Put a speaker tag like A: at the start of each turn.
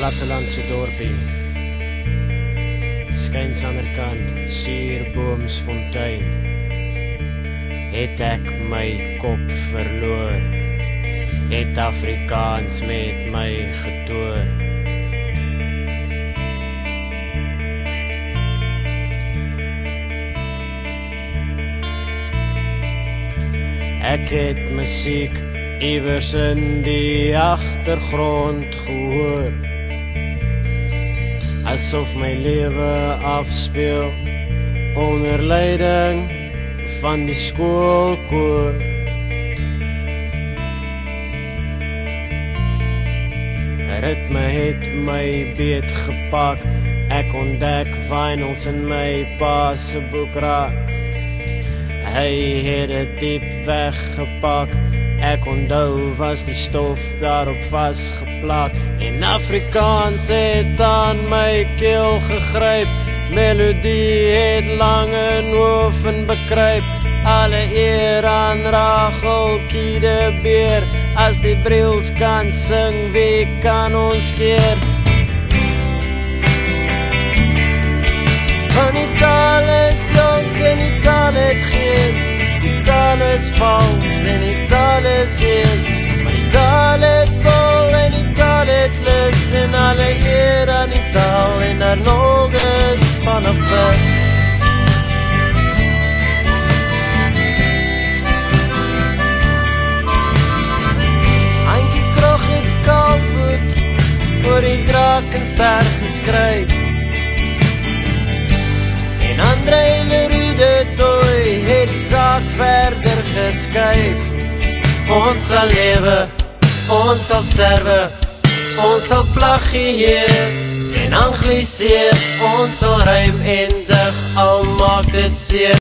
A: plattelandse dorpie. Skyns aan der kant, Suurboomsfontein. Het ek my kop verloor, het Afrikaans met my getoor. Ek het musiek iewers in die agtergrond gehoor, asof my lewe afspeel onder leiding van die skoolkoor. Ritme het my beet gepak, ek ontdek vinyls in my pa se boekrak. Hy het het diep weggepak, ek onthou was die stof daarop vastgeplak. En Afrikaans het aan my keel gegryp, melodie het lang in hoofd bekruip. Alle eer aan Rachel Kiedebeer, as die Briels kan sing, wie kan ons keer? Van die taal is jonk en die taal het gees, die taal is vals en die taal is hees, maar die taal het vol en die taal het lus, en alle eer aan die taal en daar nog is van een vis. Ankie Krog het Kaalvoet oor die Drakensberg geskryf, en André Lerude Toy het die saak verder geskuif. Ons sal lewe, ons sal sterwe, ons sal plagieer en angliseer, ons sal rym en dig, al maak dit seer.